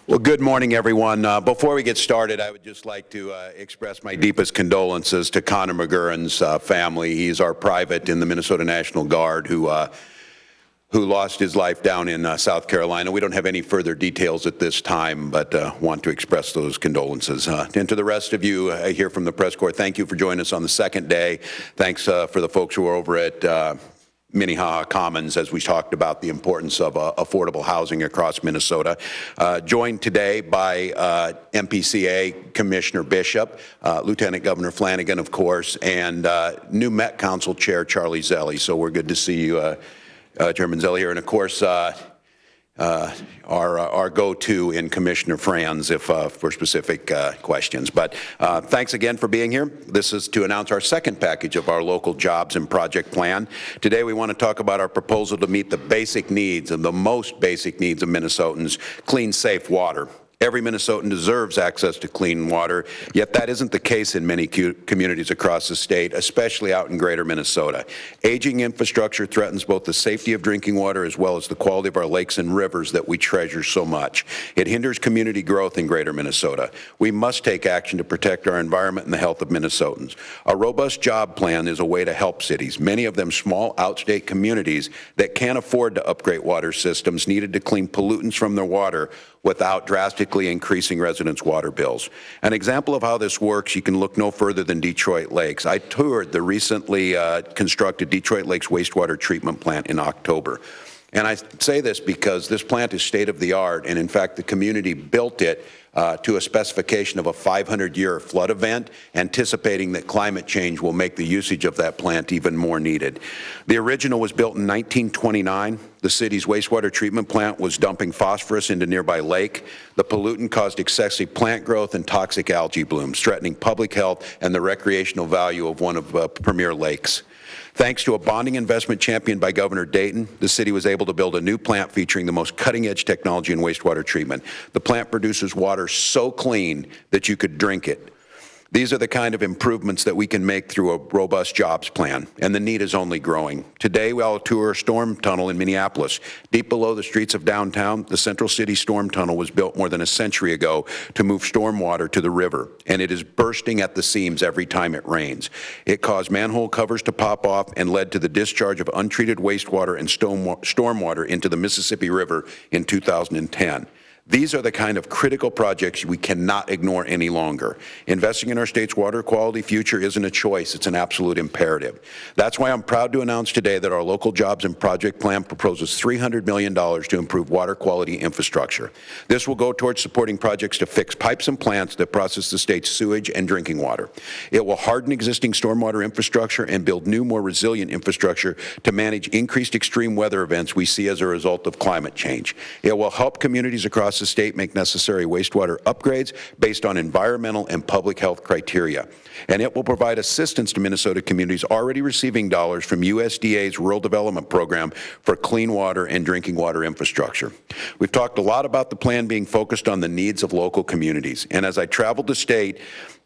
Well, good morning, everyone. Before we get started, I would just like to express my deepest condolences to Connor McGurran's family. He's our private in the Minnesota National Guard who lost his life down in South Carolina. We don't have any further details at this time, but want to express those condolences. And to the rest of you here from the press corps, thank you for joining us on the second day. Thanks for the folks who are over at Minnehaha Commons as we talked about the importance of affordable housing across Minnesota. Joined today by MPCA Commissioner Bishop, Lieutenant Governor Flanagan, of course, and new Met Council Chair Charlie Zelli. So we're good to see you, Chairman Zelli here, and of course our go-to in Commissioner Franz if for specific questions. But thanks again for being here. This is to announce our second package of our local jobs and project plan. Today we want to talk about our proposal to meet the basic needs of the most basic needs of Minnesotans: clean, safe water. Every Minnesotan deserves access to clean water, yet that isn't the case in many communities across the state, especially out in greater Minnesota. Aging infrastructure threatens both the safety of drinking water as well as the quality of our lakes and rivers that we treasure so much. It hinders community growth in greater Minnesota. We must take action to protect our environment and the health of Minnesotans. A robust job plan is a way to help cities, many of them small outstate communities that can't afford to upgrade water systems needed to clean pollutants from their water without drastically increasing residents' water bills. An example of how this works, you can look no further than Detroit Lakes. I toured the recently constructed Detroit Lakes wastewater treatment plant in October. And I say this because this plant is state-of-the-art, and in fact the community built it to a specification of a 500-year flood event, anticipating that climate change will make the usage of that plant even more needed. The original was built in 1929. The city's wastewater treatment plant was dumping phosphorus into nearby lake. The pollutant caused excessive plant growth and toxic algae blooms, threatening public health and the recreational value of one of premier lakes. Thanks to a bonding investment championed by Governor Dayton, the city was able to build a new plant featuring the most cutting-edge technology in wastewater treatment. The plant produces water so clean that you could drink it. These are the kind of improvements that we can make through a robust jobs plan, and the need is only growing. Today, we'll tour a storm tunnel in Minneapolis. Deep below the streets of downtown, the Central City Storm Tunnel was built more than a century ago to move storm water to the river, and it is bursting at the seams every time it rains. It caused manhole covers to pop off and led to the discharge of untreated wastewater and stormwater into the Mississippi River in 2010. These are the kind of critical projects we cannot ignore any longer. Investing in our state's water quality future isn't a choice, it's an absolute imperative. That's why I'm proud to announce today that our local jobs and project plan proposes $300 million to improve water quality infrastructure. This will go towards supporting projects to fix pipes and plants that process the state's sewage and drinking water. It will harden existing stormwater infrastructure and build new, more resilient infrastructure to manage increased extreme weather events we see as a result of climate change. It will help communities across the state make necessary wastewater upgrades based on environmental and public health criteria. And it will provide assistance to Minnesota communities already receiving dollars from USDA's Rural Development Program for clean water and drinking water infrastructure. We've talked a lot about the plan being focused on the needs of local communities. And as I traveled the state,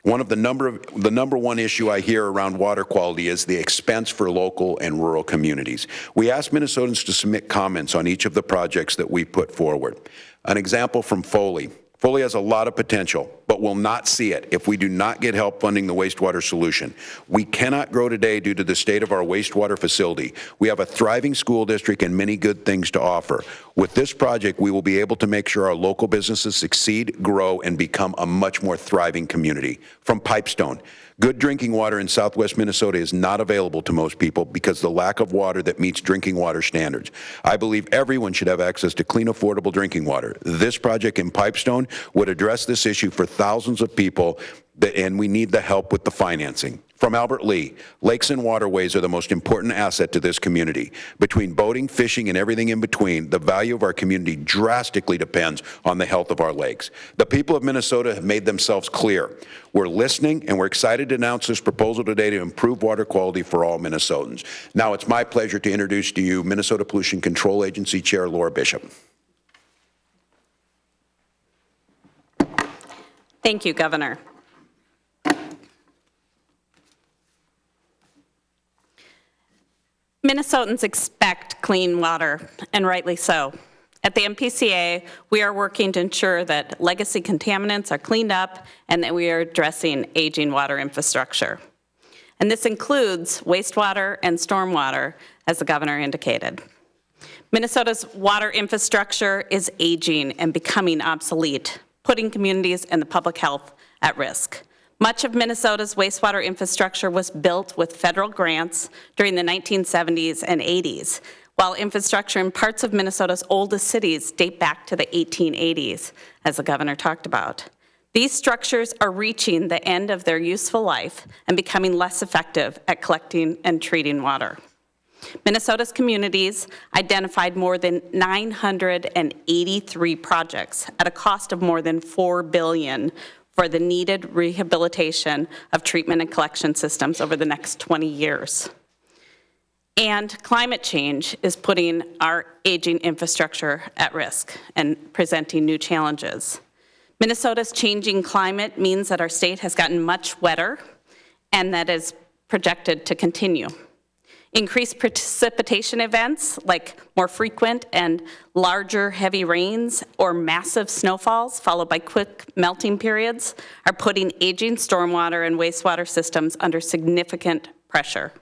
the number one issue I hear around water quality is the expense for local and rural communities. We asked Minnesotans to submit comments on each of the projects that we put forward. An example from Foley. Foley has a lot of potential, but will not see it if we do not get help funding the wastewater solution. We cannot grow today due to the state of our wastewater facility. We have a thriving school district and many good things to offer. With this project, we will be able to make sure our local businesses succeed, grow, and become a much more thriving community. From Pipestone. Good drinking water in southwest Minnesota is not available to most people because of the lack of water that meets drinking water standards. I believe everyone should have access to clean, affordable drinking water. This project in Pipestone would address this issue for thousands of people, and we need the help with the financing. From Albert Lee, lakes and waterways are the most important asset to this community. Between boating, fishing, and everything in between, the value of our community drastically depends on the health of our lakes. The people of Minnesota have made themselves clear. We're listening, and we're excited to announce this proposal today to improve water quality for all Minnesotans. Now it's my pleasure to introduce to you Minnesota Pollution Control Agency Chair Laura Bishop. Thank you, Governor. Minnesotans expect clean water, and rightly so. At the MPCA, we are working to ensure that legacy contaminants are cleaned up and that we are addressing aging water infrastructure. And this includes wastewater and stormwater, as the governor indicated. Minnesota's water infrastructure is aging and becoming obsolete, putting communities and the public health at risk. Much of Minnesota's wastewater infrastructure was built with federal grants during the 1970s and 80s, while infrastructure in parts of Minnesota's oldest cities date back to the 1880s, as the governor talked about. These structures are reaching the end of their useful life and becoming less effective at collecting and treating water. Minnesota's communities identified more than 983 projects at a cost of more than $4 billion for the needed rehabilitation of treatment and collection systems over the next 20 years. And climate change is putting our aging infrastructure at risk and presenting new challenges. Minnesota's changing climate means that our state has gotten much wetter and that is projected to continue. Increased precipitation events like more frequent and larger heavy rains or massive snowfalls followed by quick melting periods are putting aging stormwater and wastewater systems under significant pressure.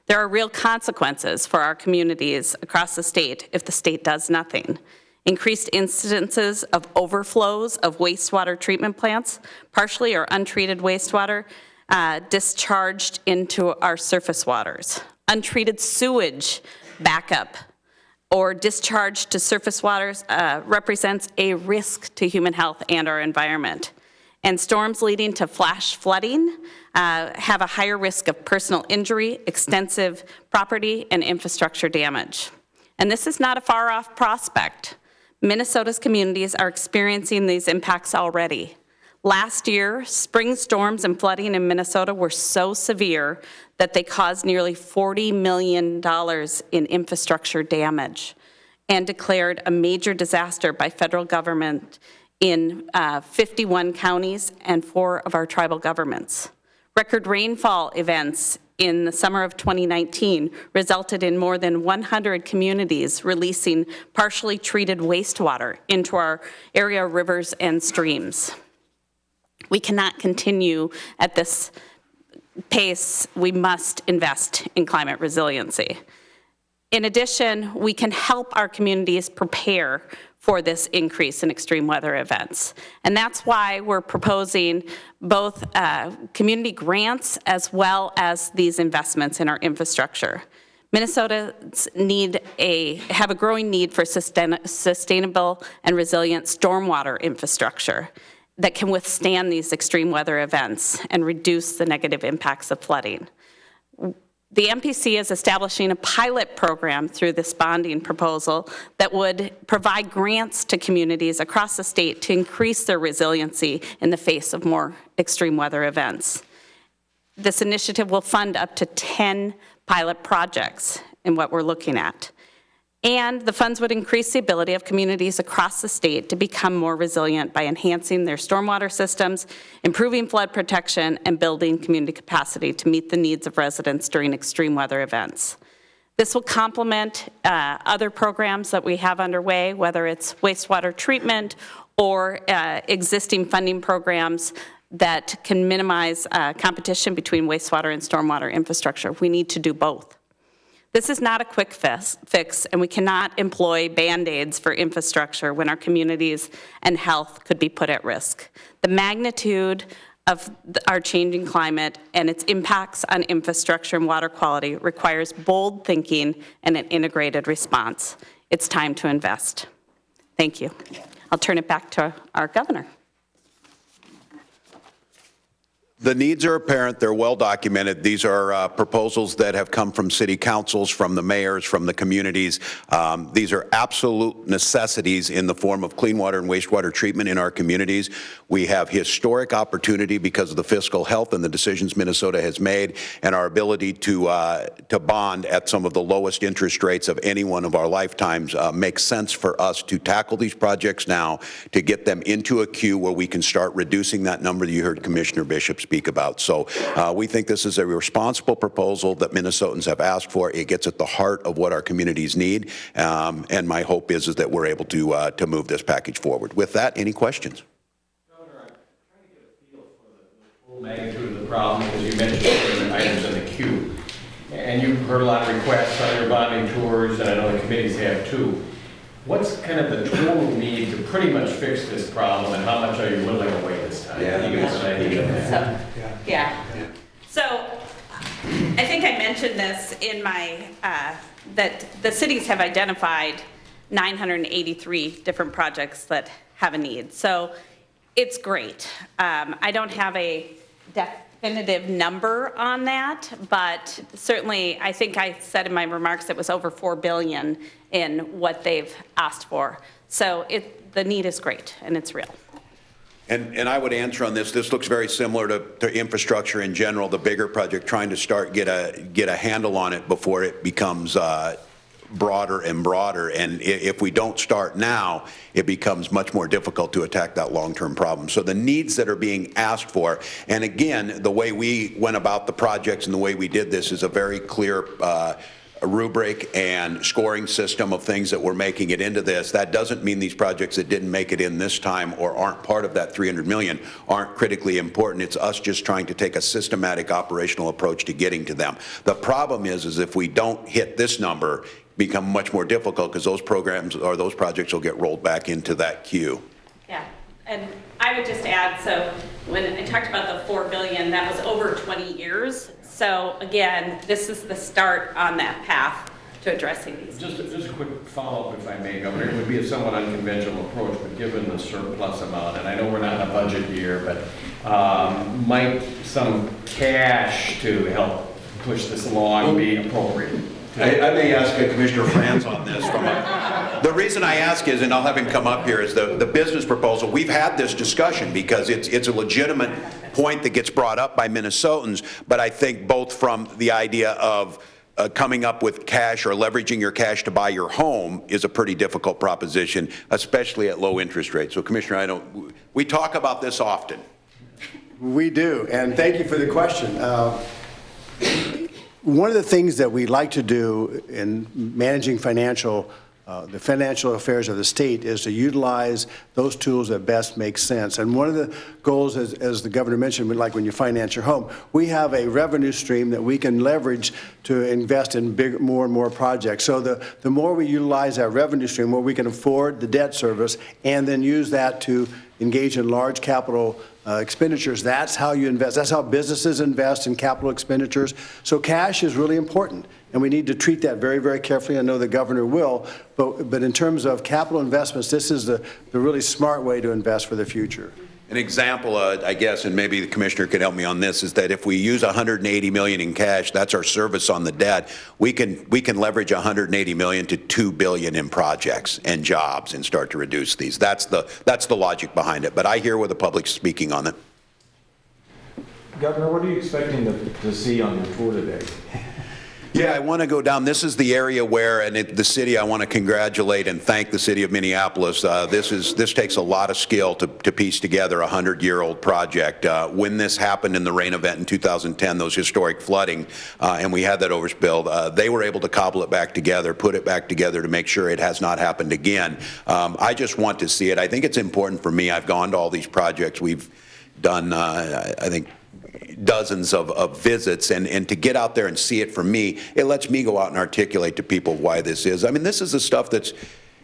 There are real consequences for our communities across the state if the state does nothing. Increased incidences of overflows of wastewater treatment plants, partially or untreated wastewater, discharged into our surface waters. Untreated sewage backup or discharge to surface waters represents a risk to human health and our environment. And storms leading to flash flooding have a higher risk of personal injury, extensive property, and infrastructure damage. And this is not a far-off prospect. Minnesota's communities are experiencing these impacts already. Last year, spring storms and flooding in Minnesota were so severe that they caused nearly $40 million in infrastructure damage and declared a major disaster by federal government in 51 counties and 4 of our tribal governments. Record rainfall events in the summer of 2019 resulted in more than 100 communities releasing partially treated wastewater into our area rivers and streams. We cannot continue at this pace. We must invest in climate resiliency. In addition, we can help our communities prepare for this increase in extreme weather events. And that's why we're proposing both community grants as well as these investments in our infrastructure. Minnesotans have a growing need for sustainable and resilient stormwater infrastructure that can withstand these extreme weather events and reduce the negative impacts of flooding. The MPC is establishing a pilot program through this bonding proposal that would provide grants to communities across the state to increase their resiliency in the face of more extreme weather events. This initiative will fund up to 10 pilot projects in what we're looking at. And the funds would increase the ability of communities across the state to become more resilient by enhancing their stormwater systems, improving flood protection, and building community capacity to meet the needs of residents during extreme weather events. This will complement other programs that we have underway, whether it's wastewater treatment or existing funding programs that can minimize competition between wastewater and stormwater infrastructure. We need to do both. This is not a quick fix, and we cannot employ Band-Aids for infrastructure when our communities and health could be put at risk. The magnitude of our changing climate and its impacts on infrastructure and water quality requires bold thinking and an integrated response. It's time to invest. Thank you. I'll turn it back to our governor. The needs are apparent. They're well documented. These are proposals that have come from city councils, from the mayors, from the communities. These are absolute necessities in the form of clean water and wastewater treatment in our communities. We have historic opportunity because of the fiscal health and the decisions Minnesota has made and our ability to bond at some of the lowest interest rates of any one of our lifetimes. Makes sense for us to tackle these projects now, to get them into a queue where we can start reducing that number that you heard Commissioner Bishop speak about. So we think this is a responsible proposal that Minnesotans have asked for. It gets at the heart of what our communities need, and my hope is that we're able to move this package forward. With that, any questions? Governor, I'm trying to get a feel for the full magnitude of the problem, because you mentioned different items in the queue. And you've heard a lot of requests on your bonding tours, and I know the committees have too. What's kind of the total need to pretty much fix this problem, and how much are you willing to wait this time? Can you give us an idea of that? So I think I mentioned this in my, that the cities have identified 983 different projects that have a need. So it's great. I don't have a definitive number on that, but certainly I think I said in my remarks it was over $4 billion in what they've asked for. So the need is great, and it's real. And I would answer on this. This looks very similar to infrastructure in general, the bigger project, trying to get a handle on it before it becomes broader and broader. And if we don't start now, it becomes much more difficult to attack that long-term problem. So the needs that are being asked for, and again, the way we went about the projects and the way we did this is a very clear rubric and scoring system of things that we're making it into this. That doesn't mean these projects that didn't make it in this time or aren't part of that $300 million aren't critically important. It's us just trying to take a systematic operational approach to getting to them. The problem is if we don't hit this number, become much more difficult, because those programs or those projects will get rolled back into that queue. Yeah, and I would just add, so when I talked about the $4 billion, that was over 20 years. So again, this is the start on that path to addressing these. Just a quick follow-up, if I may, Governor. It would be a somewhat unconventional approach, but given the surplus amount, and I know we're not in a budget year, but might some cash to help push this along be appropriate? I may ask Commissioner Franz on this. The reason I ask is, and I'll have him come up here, is the business proposal. We've had this discussion because it's a legitimate point that gets brought up by Minnesotans, but I think both from the idea of coming up with cash or leveraging your cash to buy your home is a pretty difficult proposition, especially at low interest rates. So Commissioner, we talk about this often. We do, and thank you for the question. One of the things that we like to do in managing the financial affairs of the state is to utilize those tools that best make sense. And one of the goals, as the governor mentioned, like when you finance your home, we have a revenue stream that we can leverage to invest in more and more projects. So the more we utilize that revenue stream, more we can afford the debt service and then use that to engage in large capital expenditures. That's how you invest. That's how businesses invest in capital expenditures. So cash is really important, and we need to treat that very, very carefully. I know the governor will, but in terms of capital investments, this is the really smart way to invest for the future. An example, I guess, and maybe the commissioner could help me on this, is that if we use $180 million in cash, that's our service on the debt. We can leverage $180 million to $2 billion in projects and jobs and start to reduce these. That's the logic behind it. But I hear what the public's speaking on it. Governor, what are you expecting to see on your tour today? Yeah, I want to go down. This is the area where, and the city, I want to congratulate and thank the city of Minneapolis. This takes a lot of skill to piece together a 100-year-old project. When this happened in the rain event in 2010, those historic flooding, and we had that overspill, they were able to cobble it back together, put it back together to make sure it has not happened again. I just want to see it. I think it's important for me. I've gone to all these projects. We've done, I think, dozens of visits, and to get out there and see it for me, it lets me go out and articulate to people why this is. I mean, this is the stuff that's,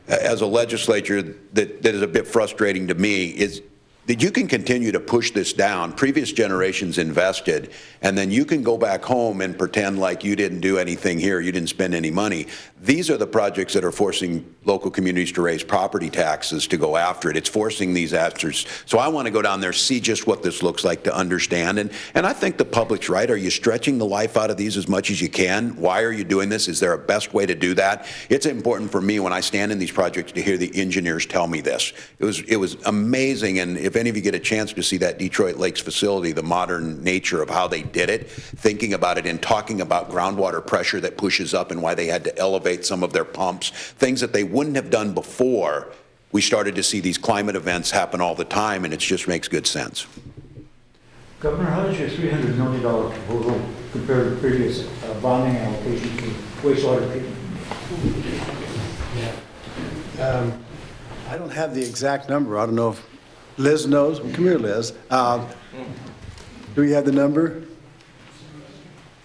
as a legislature, that is a bit frustrating to me, is that you can continue to push this down. Previous generations invested, and then you can go back home and pretend like you didn't do anything here, you didn't spend any money. These are the projects that are forcing local communities to raise property taxes to go after it. It's forcing these answers. So I want to go down there, see just what this looks like to understand. And I think the public's right. Are you stretching the life out of these as much as you can? Why are you doing this? Is there a best way to do that? It's important for me when I stand in these projects to hear the engineers tell me this. It was amazing. And if any of you get a chance to see that Detroit Lakes facility, the modern nature of how they did it, thinking about it and talking about groundwater pressure that pushes up and why they had to elevate some of their pumps, things that they wouldn't have done before, we started to see these climate events happen all the time, and it just makes good sense. Governor, how does your $300 million proposal compare to previous bonding allocation for wastewater treatment? I don't have the exact number. I don't know if Liz knows. Well, come here, Liz. Do we have the number?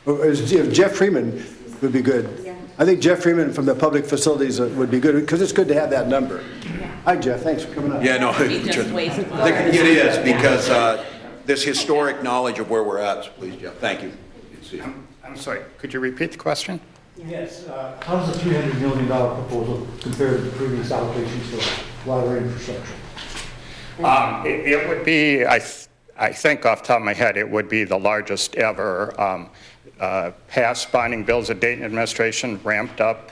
Jeff Freeman would be good. Yeah. I think Jeff Freeman from the public facilities would be good, because it's good to have that number. Hi, Jeff. Thanks for coming up. Yeah, no, He just wasted I think it is, because this historic knowledge of where we're at, please, Jeff, thank you. Good to see you. I'm sorry, could you repeat the question? Yes. How does the $300 million proposal compare to the previous allocations for water infrastructure? It would be, I think off the top of my head, it would be the largest ever. Past bonding bills at Dayton administration ramped up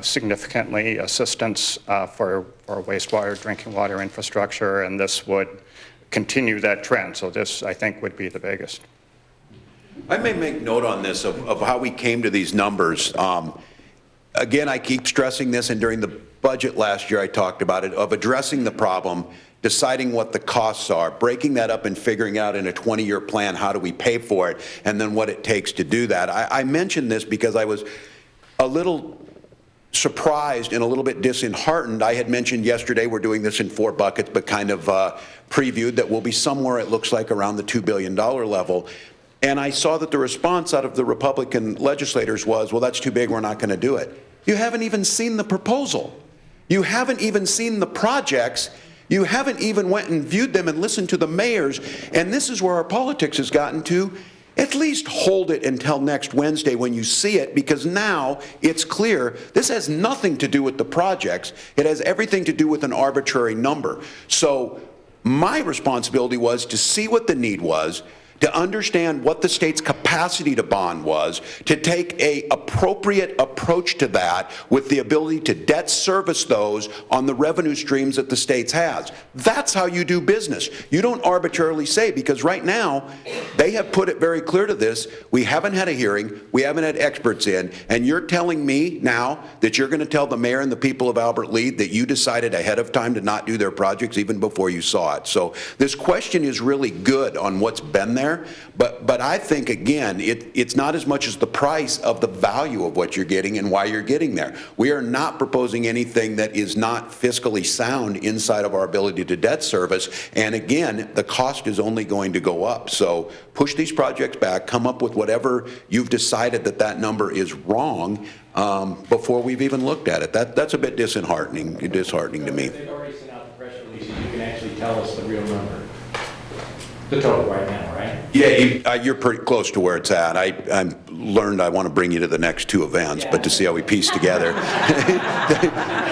significantly assistance for wastewater, drinking water infrastructure, and this would continue that trend. So this, I think, would be the biggest. I may make note on this of how we came to these numbers. Again, I keep stressing this, and during the budget last year I talked about it, of addressing the problem, deciding what the costs are, breaking that up and figuring out in a 20-year plan how do we pay for it, and then what it takes to do that. I mentioned this because I was a little surprised and a little bit disheartened. I had mentioned yesterday we're doing this in 4 buckets, but kind of previewed that we'll be somewhere, it looks like, around the $2 billion level. And I saw that the response out of the Republican legislators was, well, that's too big, we're not going to do it. You haven't even seen the proposal. You haven't even seen the projects. You haven't even went and viewed them and listened to the mayors. And this is where our politics has gotten to. At least hold it until next Wednesday when you see it, because now it's clear this has nothing to do with the projects. It has everything to do with an arbitrary number. So my responsibility was to see what the need was, to understand what the state's capacity to bond was, to take an appropriate approach to that with the ability to debt service those on the revenue streams that the states has. That's how you do business. You don't arbitrarily say, because right now they have put it very clear to this, we haven't had a hearing, we haven't had experts in, and you're telling me now that you're going to tell the mayor and the people of Albert Lea that you decided ahead of time to not do their projects even before you saw it. So this question is really good on what's been there. But I think, again, it's not as much as the price of the value of what you're getting and why you're getting there. We are not proposing anything that is not fiscally sound inside of our ability to debt service. And again, the cost is only going to go up. So push these projects back, come up with whatever you've decided that number is wrong before we've even looked at it. That's a bit disheartening to me. They've already sent out the press releases. You can actually tell us the real number. The total right now, right? Yeah, you're pretty close to where it's at. I learned I want to bring you to the next 2 events, but to see how we piece together.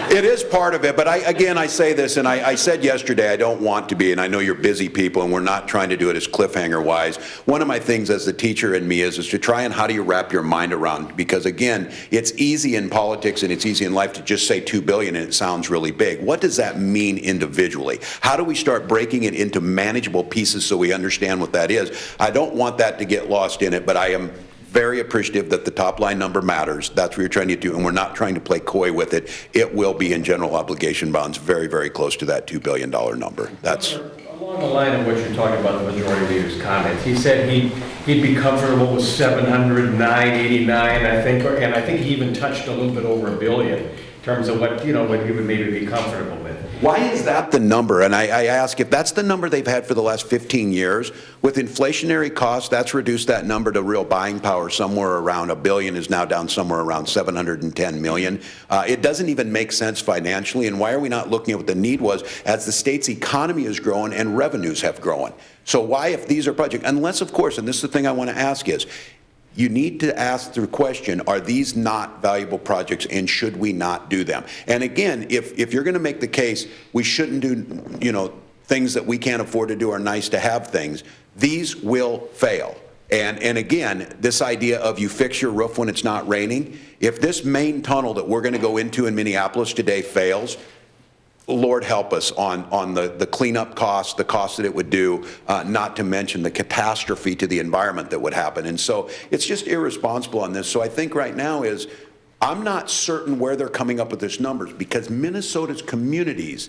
It is part of it, but I say this, and I said yesterday I don't want to be, and I know you're busy people, and we're not trying to do it as cliffhanger-wise. One of my things as the teacher in me is to try and how do you wrap your mind around, because again, it's easy in politics and it's easy in life to just say $2 billion and it sounds really big. What does that mean individually? How do we start breaking it into manageable pieces so we understand what that is? I don't want that to get lost in it, but I am very appreciative that the top line number matters. That's what you're trying to do, and we're not trying to play coy with it. It will be in general obligation bonds very, very close to that $2 billion number. That's along the line of what you're talking about, the majority leader's comments. He said he'd be comfortable with 709.89, I think, and I think he even touched a little bit over $1 billion in terms of what he would maybe be comfortable with. Why is that the number? And I ask, if that's the number they've had for the last 15 years, with inflationary costs, that's reduced that number to real buying power somewhere around $1 billion, is now down somewhere around 710 million. It doesn't even make sense financially. And why are we not looking at what the need was as the state's economy is growing and revenues have grown? So why, if these are projects, unless, of course, and this is the thing I want to ask is, you need to ask the question, are these not valuable projects and should we not do them? And again, if you're going to make the case we shouldn't do, things that we can't afford to do are nice to have things, these will fail. And again, this idea of you fix your roof when it's not raining, if this main tunnel that we're going to go into in Minneapolis today fails, Lord help us on the cleanup costs, the cost that it would do, not to mention the catastrophe to the environment that would happen. And so it's just irresponsible on this. So I think right now is, I'm not certain where they're coming up with these numbers, because Minnesota's communities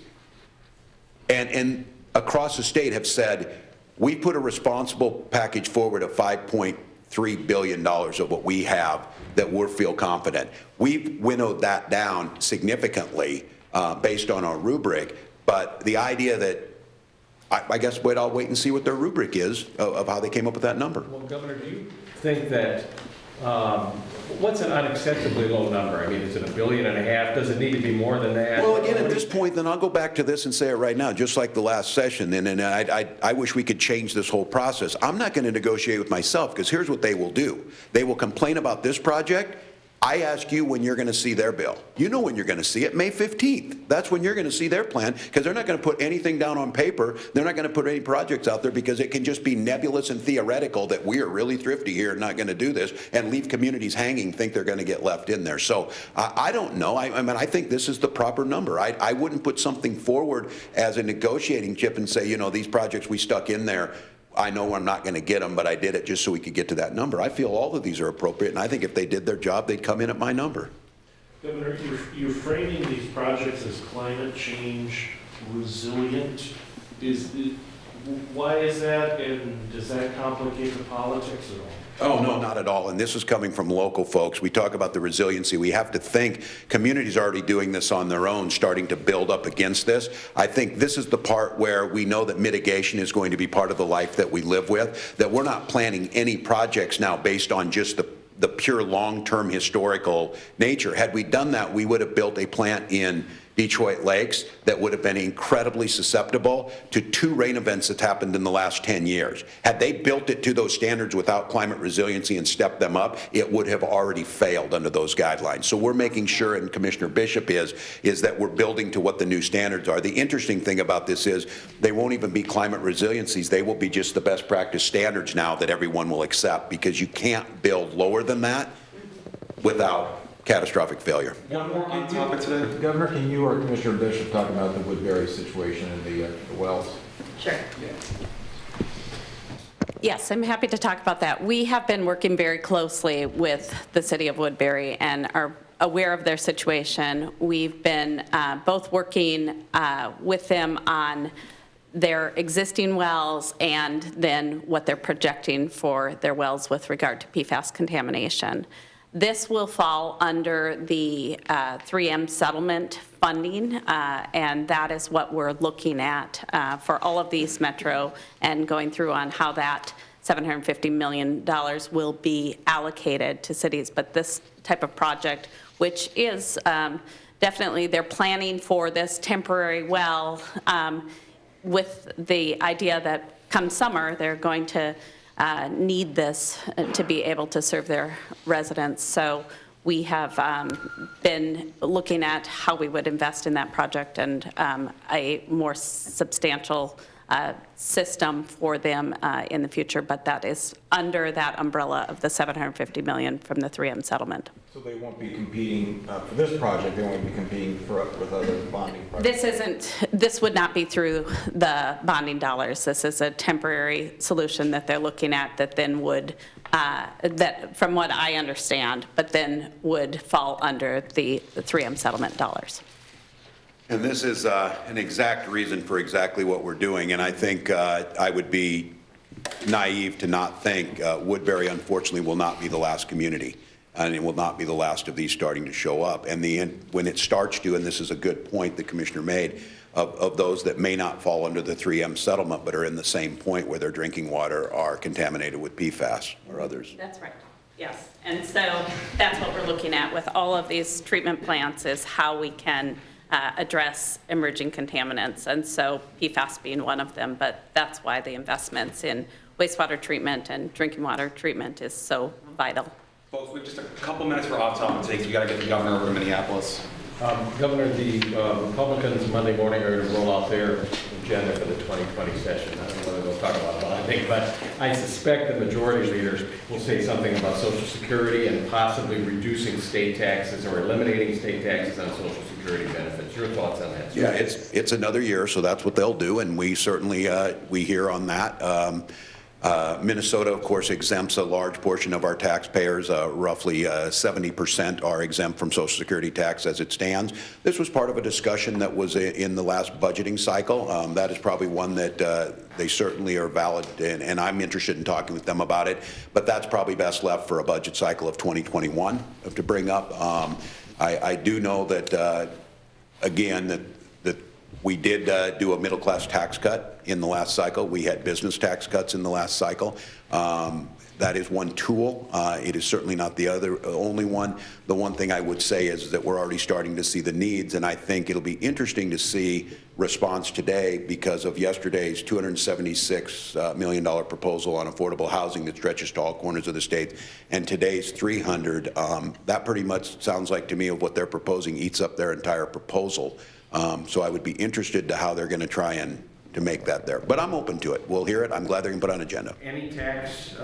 and across the state have said, we put a responsible package forward of $5.3 billion of what we have that we feel confident. We've winnowed that down significantly based on our rubric, but the idea that, I guess I'll wait and see what their rubric is of how they came up with that number. Well, Governor, do you think that, what's an unacceptably low number? I mean, is it $1.5 billion? Does it need to be more than that? Well, again, at this point, then I'll go back to this and say it right now, just like the last session, and I wish we could change this whole process. I'm not going to negotiate with myself, because here's what they will do. They will complain about this project. I ask you when you're going to see their bill. You know when you're going to see it, May 15th. That's when you're going to see their plan, because they're not going to put anything down on paper. They're not going to put any projects out there, because it can just be nebulous and theoretical that we are really thrifty here and not going to do this, and leave communities hanging, think they're going to get left in there. So I don't know. I mean, I think this is the proper number. I wouldn't put something forward as a negotiating chip and say, you know, these projects we stuck in there, I know I'm not going to get them, but I did it just so we could get to that number. I feel all of these are appropriate, and I think if they did their job, they'd come in at my number. Governor, you're framing these projects as climate change resilient. Why is that, and does that complicate the politics at all? Oh, no, not at all. And this is coming from local folks. We talk about the resiliency. We have to think communities are already doing this on their own, starting to build up against this. I think this is the part where we know that mitigation is going to be part of the life that we live with, that we're not planning any projects now based on just the pure long-term historical nature. Had we done that, we would have built a plant in Detroit Lakes that would have been incredibly susceptible to 2 rain events that happened in the last 10 years. Had they built it to those standards without climate resiliency and stepped them up, it would have already failed under those guidelines. So we're making sure, and Commissioner Bishop is that we're building to what the new standards are. The interesting thing about this is they won't even be climate resiliencies. They will be just the best practice standards now that everyone will accept, because you can't build lower than that without catastrophic failure. One more on topic today. Governor, can you or Commissioner Bishop talk about the Woodbury situation and the wells? Sure. Yes, I'm happy to talk about that. We have been working very closely with the city of Woodbury and are aware of their situation. We've been both working with them on their existing wells and then what they're projecting for their wells with regard to PFAS contamination. This will fall under the 3M settlement funding, and that is what we're looking at for all of these metro, and going through on how that $750 million will be allocated to cities. But this type of project, which is definitely, they're planning for this temporary well with the idea that come summer they're going to need this to be able to serve their residents. So we have been looking at how we would invest in that project and a more substantial system for them in the future, but that is under that umbrella of the $750 million from the 3M settlement. So they won't be competing for this project, they won't be competing with other bonding projects? This would not be through the bonding dollars. This is a temporary solution that they're looking at that then would, that from what I understand, but then would fall under the 3M settlement dollars. And this is an exact reason for exactly what we're doing, and I think I would be naive to not think Woodbury, unfortunately, will not be the last community, and it will not be the last of these starting to show up. And when it starts to, and this is a good point the Commissioner made, of those that may not fall under the 3M settlement but are in the same point where their drinking water are contaminated with PFAS or others. That's right. Yes. And so that's what we're looking at with all of these treatment plants, is how we can address emerging contaminants, and so PFAS being one of them, but that's why the investments in wastewater treatment and drinking water treatment is so vital. Folks, we have just a couple minutes for off-topic takes. We got to get the governor over to Minneapolis. Governor, the Republicans Monday morning are going to roll out their agenda for the 2020 session. I don't know whether they'll talk about bonding, but I suspect the majority leaders will say something about Social Security and possibly reducing state taxes or eliminating state taxes on Social Security benefits. Your thoughts on that? Yeah, it's another year, so that's what they'll do, and we certainly we hear on that. Minnesota, of course, exempts a large portion of our taxpayers. Roughly 70% are exempt from Social Security tax as it stands. This was part of a discussion that was in the last budgeting cycle. That is probably one that they certainly are valid, and I'm interested in talking with them about it. But that's probably best left for a budget cycle of 2021 to bring up. I do know that, again, that we did do a middle-class tax cut in the last cycle. We had business tax cuts in the last cycle. That is one tool. It is certainly not the only one. The one thing I would say is that we're already starting to see the needs, and I think it'll be interesting to see response today because of yesterday's $276 million proposal on affordable housing that stretches to all corners of the state, and today's $300. That pretty much sounds like to me of what they're proposing eats up their entire proposal. So I would be interested to how they're going to try and to make that there. But I'm open to it. We'll hear it. I'm glad they're going to put on agenda. Any tax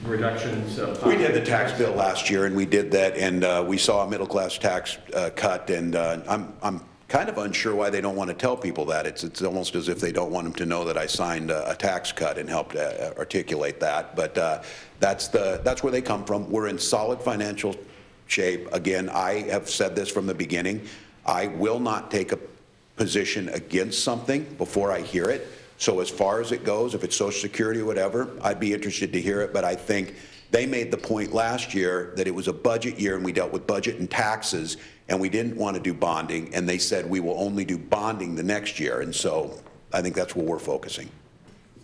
reductions? We did the tax bill last year, and we did that, and we saw a middle-class tax cut, and I'm kind of unsure why they don't want to tell people that. It's almost as if they don't want them to know that I signed a tax cut and helped articulate that. But that's where they come from. We're in solid financial shape. Again, I have said this from the beginning. I will not take a position against something before I hear it. So as far as it goes, if it's Social Security or whatever, I'd be interested to hear it. But I think they made the point last year that it was a budget year and we dealt with budget and taxes and we didn't want to do bonding. And they said we will only do bonding the next year. And so I think that's where we're focusing.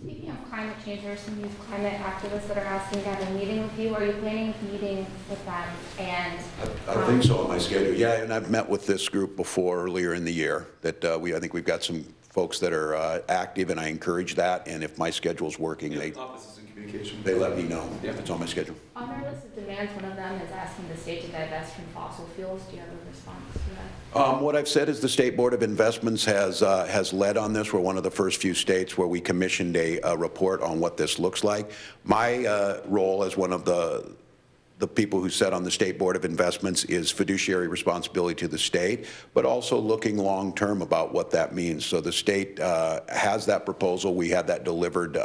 Speaking of climate change, there are some youth climate activists that are asking to have a meeting with you. Are you planning a meeting with them? And I think so on my schedule. Yeah, and I've met with this group before earlier in the year. That I think we've got some folks that are active, and I encourage that. And if my schedule's working, they let me know. Yeah, it's on my schedule. On their list of demands, one of them is asking the state to divest from fossil fuels. Do you have a response to that? What I've said is the State Board of Investments has led on this. We're one of the first few states where we commissioned a report on what this looks like. My role as one of the people who sit on the State Board of Investments is fiduciary responsibility to the state, but also looking long-term about what that means. So the state has that proposal. We had that delivered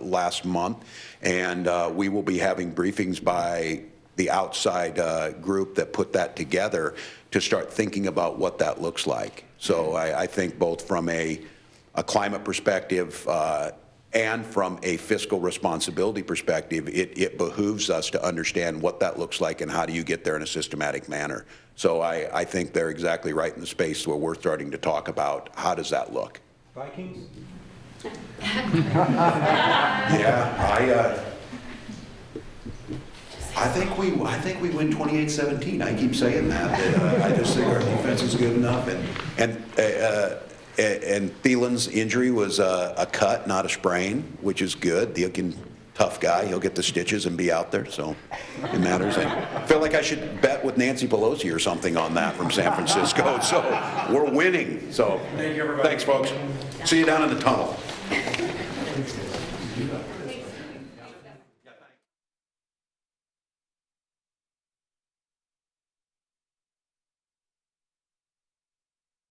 last month, and we will be having briefings by the outside group that put that together to start thinking about what that looks like. So I think both from a climate perspective and from a fiscal responsibility perspective, it behooves us to understand what that looks like and how do you get there in a systematic manner. So I think they're exactly right in the space where we're starting to talk about how does that look. Vikings? Yeah, I think we win 28-17. I keep saying that. I just think our defense is good enough, and Thielen's injury was a cut, not a sprain, which is good. Tough guy. He'll get the stitches and be out there, so it matters. I feel like I should bet with Nancy Pelosi or something on that from San Francisco. So we're winning. So thank you, everybody. Thanks, folks. See you down in the tunnel.